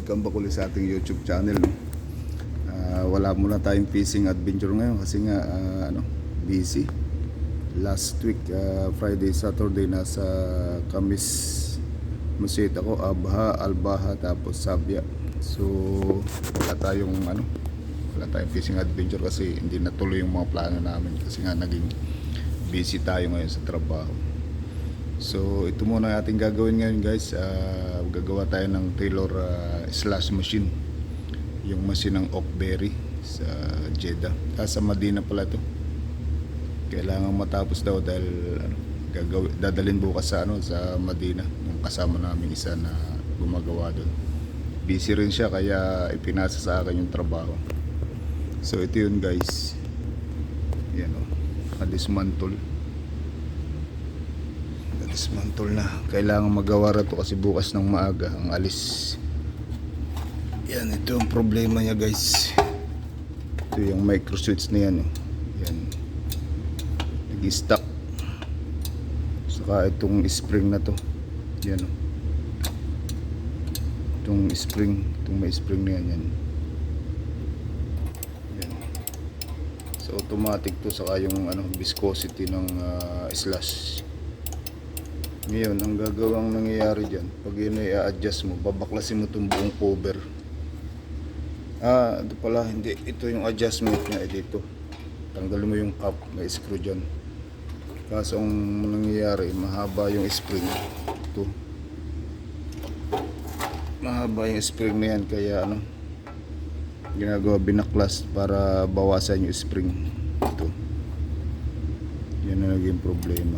welcome back ulit sa ating YouTube channel, no? Wala muna tayong fishing adventure ngayon kasi nga busy. Last week Friday, Saturday nasa Kamis Musit ako, Abha, Albaha, tapos Sabia. So wala tayong fishing adventure kasi hindi natuloy yung mga plano namin kasi nga naging busy tayo ngayon sa trabaho. So ito muna ating gagawin ngayon, guys. Gagawa tayo ng Taylor slash machine, yung machine ng Oakberry sa Jeddah, sa Medina pala to. Kailangan matapos daw dahil dadalhin bukas sa sa Medina yung kasama namin isa na gumagawa doon. Busy rin siya kaya ipinasa sa akin yung trabaho. So ito yun, guys. Yan dismantle na. Kailangan magawa ra to kasi bukas ng maaga ang alis. Yan, ito ang problema niya, guys. Ito yung micro switch na yan. Yan, nag-stuck. Saka itong spring na to. Yan itong may spring na yan. Yan. So automatic to, saka yung viscosity ng slash. Ngayon, ang gagawang nangyayari dyan, pag yun ay i-adjust mo, babaklasin mo itong buong cover. Ito pala, hindi. Ito yung adjustment niya, dito. Tanggalin mo yung cap, may screw dyan. Kaso ang nangyayari, mahaba yung spring. Ito. Mahaba yung spring na yan, kaya ginagawa binaklas para bawasan yung spring. Ito. Yan ang naging problema.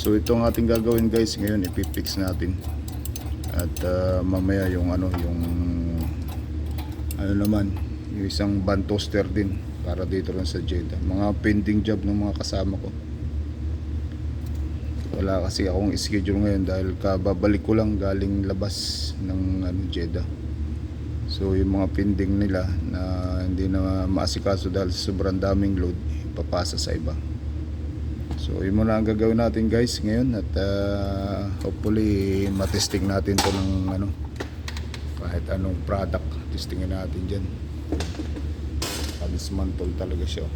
So ito ang ating gagawin, guys. Ngayon ipipix natin. At mamaya yung yung isang band toaster din para dito lang sa Jeddah. Mga pending job ng mga kasama ko. Wala kasi akong schedule ngayon dahil kababalik ko lang galing labas ng Jeddah. So yung mga pending nila na hindi na maasikaso dahil sobrang daming load, ipapasa sa iba. So yun muna ang gagawin natin, guys, ngayon. At hopefully matesting natin to ng kahit anong product. Testingin natin dyan. Dismantle talaga siya.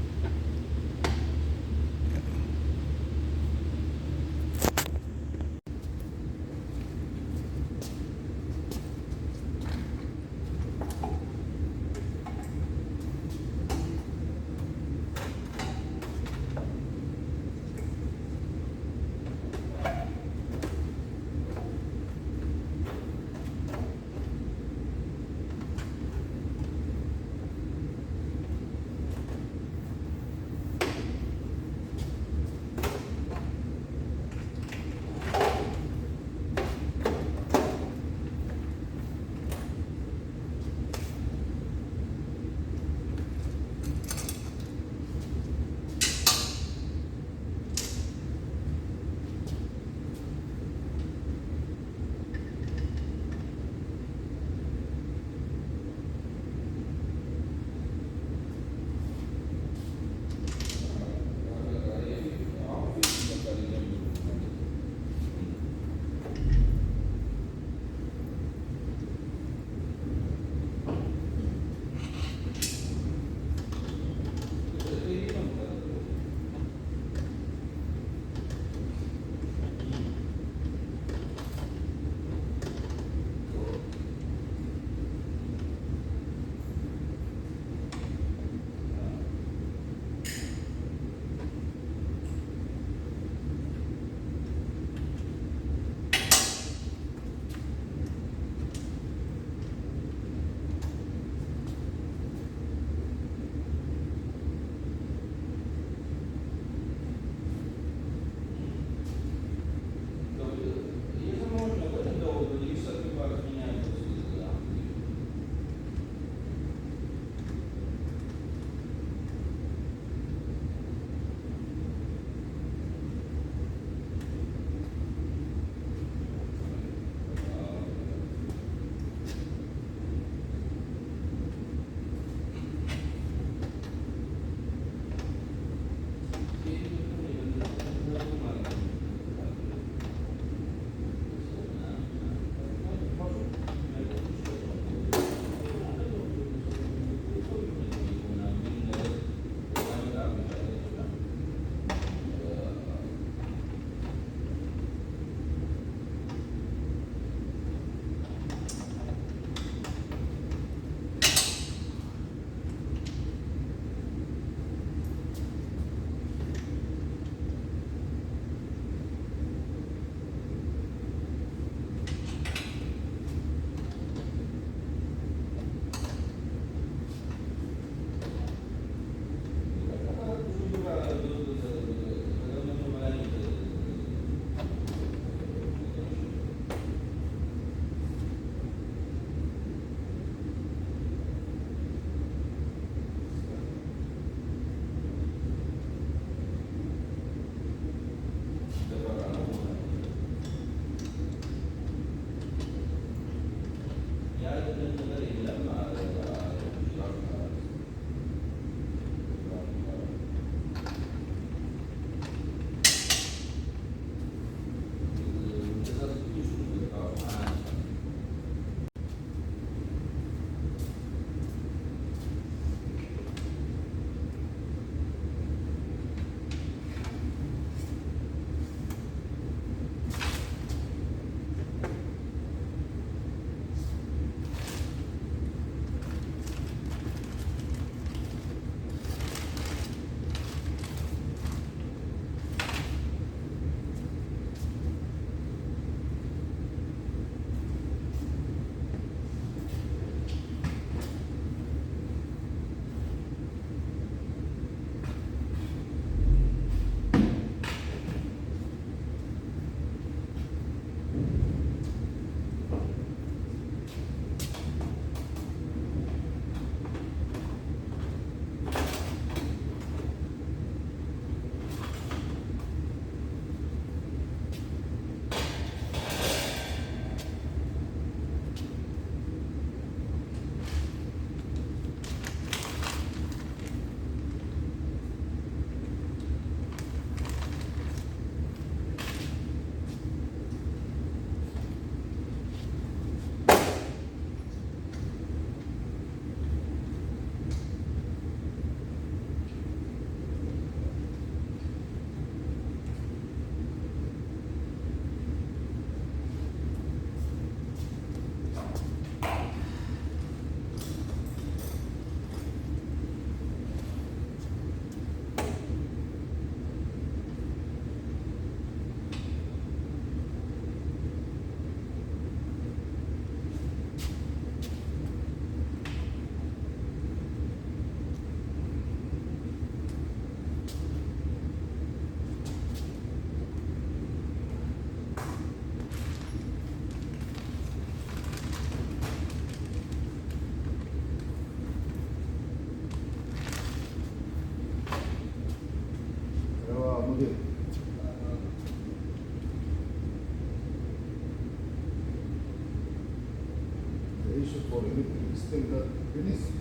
issue for electric still not finished.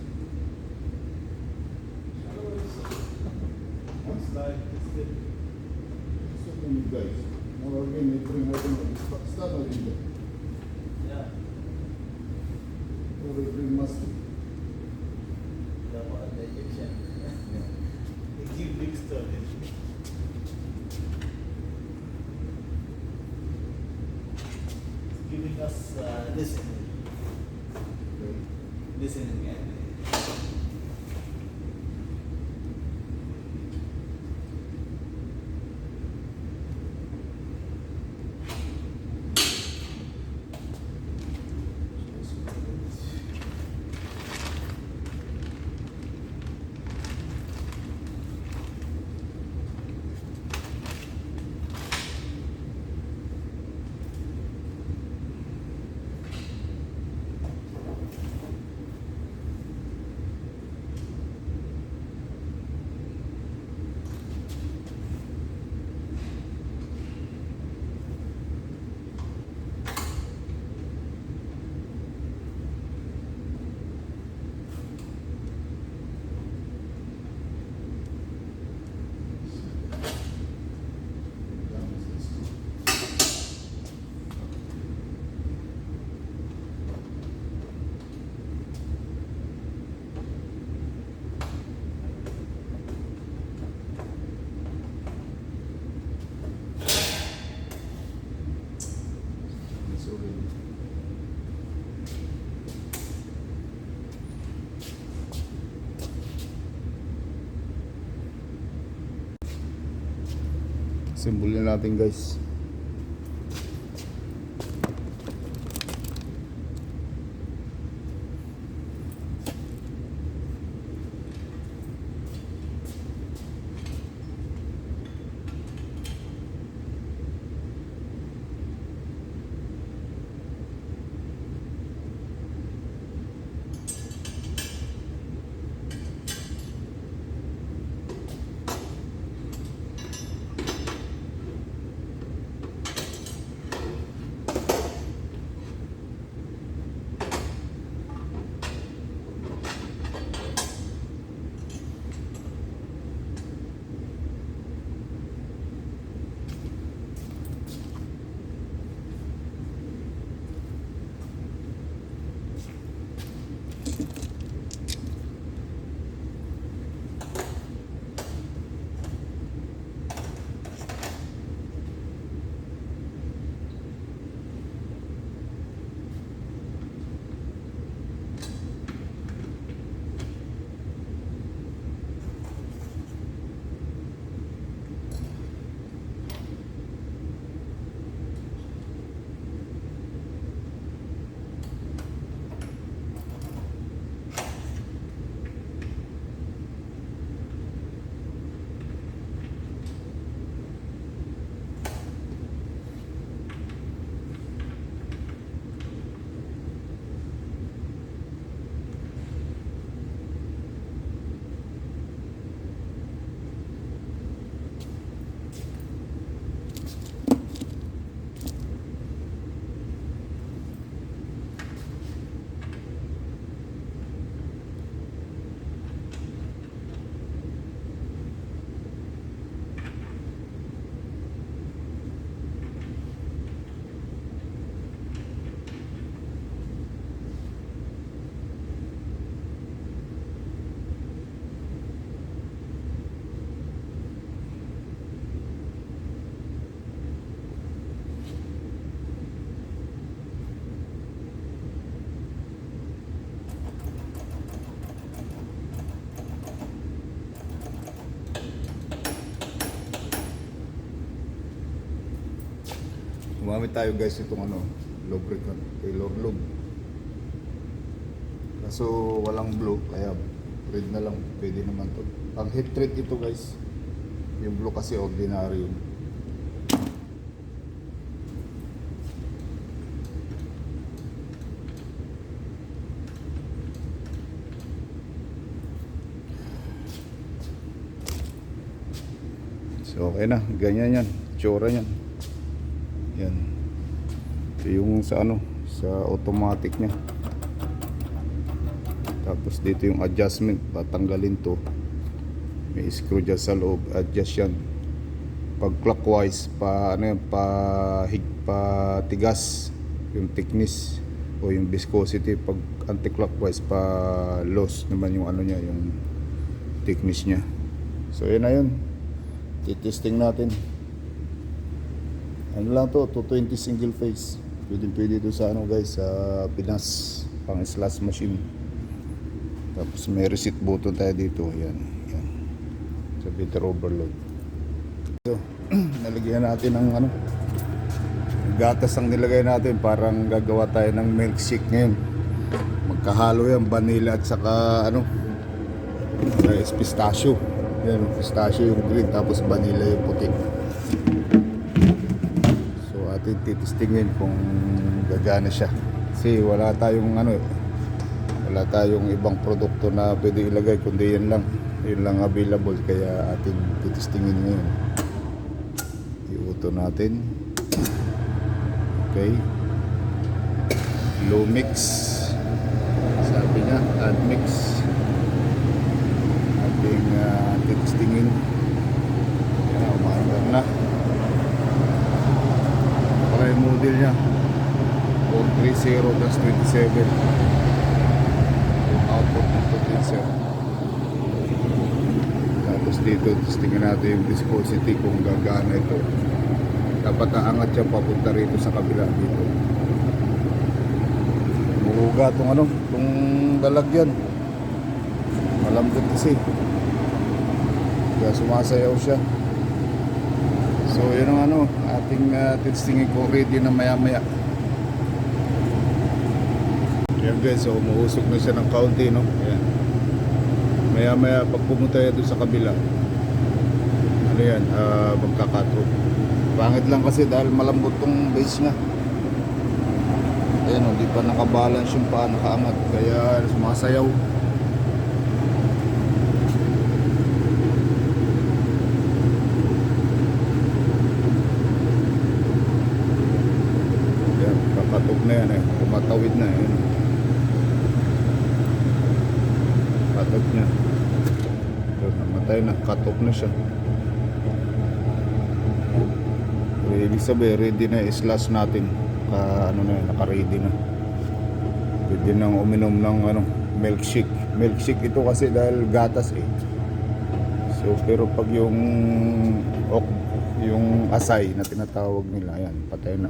It's like it's the So many guys. Now again, I bring, I don't know, start again. yeah. Or I bring mastic. Dapat ada Egyptian. They give big stories. It's giving us listening. Okay. Listening and It's already. Simbolin natin guys. Gumamit tayo guys itong ano, lubricant, Taylor Lube. Kaso walang blue, kaya red na lang, pwede naman to. Ang heat treat ito guys, yung blue kasi ordinary yun. So okay na, ganyan yan, tsura yan. Yan. Ito yung sa ano, sa automatic niya. Tapos dito yung adjustment, tatanggalin to. May screw dyan sa loob, adjust yan. Pag clockwise, pa tigas yung thickness o yung viscosity. Pag anti-clockwise, pa loss naman yung ano niya, yung thickness niya. So yun na yun, titesting natin. Ano lang to, 220 single phase. Pwede ito sa ano guys, sa Pinas, pang slash machine. Tapos may reset button tayo dito, yan sa beater overload. So nalagyan natin ng ano, gatas ang nilagay natin, parang gagawa tayo ng milkshake ngayon. Magkahalo yan, vanilla at saka ano, pistachio. Yan, pistachio yung green, tapos vanilla yung puti. So atin titistingin kung gagana siya. Kasi wala tayong ano, wala tayong ibang produkto na pwede ilagay, kundi yan lang available, kaya atin titistingin ngayon. Iuto natin. Okay, low mix, sabi niya, add mix. Ating titistingin. Yan, umaandar na. Para yung model niya 430-27, yung output ng potensya. Tapos dito testingin natin yung viscosity, kung gagana ito. Dapat aangat siya papunta rito sa kabila dito. Muhuga itong ano, itong lalagyan. Malambot kasi, kaya sumasayaw siya. So yun ang ano, ating testingin ko, ready na maya maya. Yan guys, so umuusok na siya ng kaunti, no? Ayan. Maya maya pag pumunta yan doon sa kabila, ano yan, magkakatrop. Pangit lang kasi dahil malambot tong base niya. Ayan o, di pa nakabalance yung paa, nakaangat, kaya sumasayaw. Ayan, kakatok na yan eh, kumatawid na eh. Katok niya. So, namatay na, katok na siya. Ibig sabihin, ready na i-slash natin. Ano na, naka-ready na. Pwede nang uminom ng ano, milkshake. Milkshake ito kasi dahil gatas eh. So, pero pag yung asay na tinatawag nila, ayan, patay na.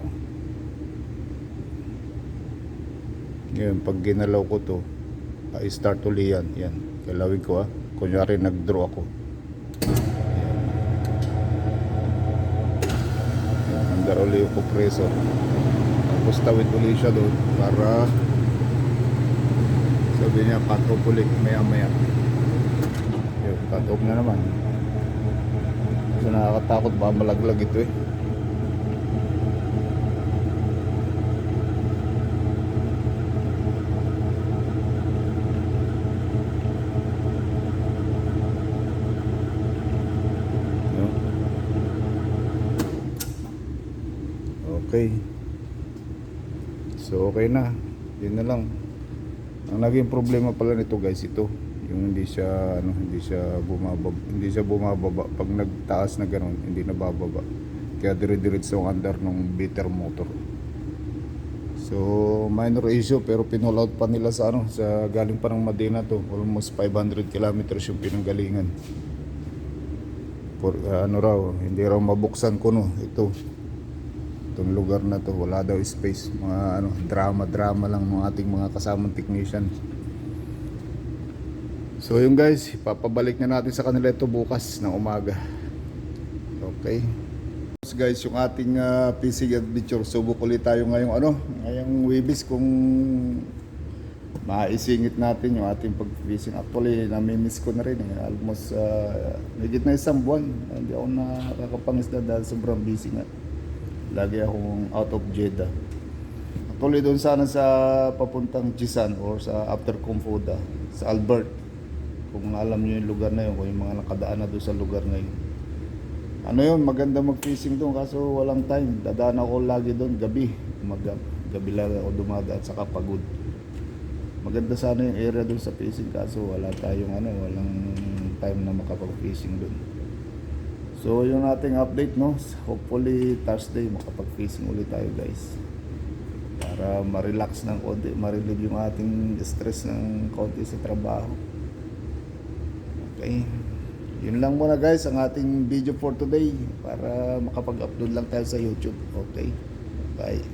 Ngayon, pag ginalaw ko to, i-start uli yan. Yan, galawin ko kunyari nag-draw ako. Andar uli yung compressor. Tapos tawid uli siya doon para sabi niya cut-off uli maya maya. Yun, cut-off na naman. So nakakatakot, ba malaglag ito eh. Okay. So okay na. Yun na lang. Ang naging problema pala nito guys, ito yung hindi siya bumababa pag nagtaas na ganoon, hindi na bababa. Kaya dire-diretso ang andar ng beater motor. So minor issue, pero pinull out pa nila sa sa galing pa ng Medina to. Almost 500 kilometers yung pinanggalingan. Hindi raw mabuksan ko itong lugar na to, wala daw space, mga drama lang ng ating mga kasamang technician. So yun guys, ipapabalik na natin sa kanila ito bukas ng umaga. Okay guys, yung ating PC adventure, subok ulit tayo ngayong Webis, kung maisingit natin yung ating pag-fishing. Actually namimiss ko na rin almost higit na isang buwan hindi ako nakakapangisda dahil sobrang busy nga. Lagi akong out of Jeddah. Actually doon sana sa papuntang Jisan or sa after Kumfuda, sa Albert. Kung alam niyo yung lugar na yun, kung yung mga nakadaan na doon sa lugar na yun. Maganda mag-fishing doon kaso walang time. Dadaan ako lagi doon gabi. Gabi lang ako dumadaan sa Kapagod. Maganda sana yung area doon sa fishing kaso wala tayong walang time na makapag-fishing doon. So yung ating update, no, hopefully Thursday makapag-fishing ulit tayo guys. Para ma-relax ng konti, ma-relieve yung ating stress ng konti sa trabaho. Okay. Yun lang muna guys ang ating video for today para makapag-upload lang tayo sa YouTube. Okay. Bye.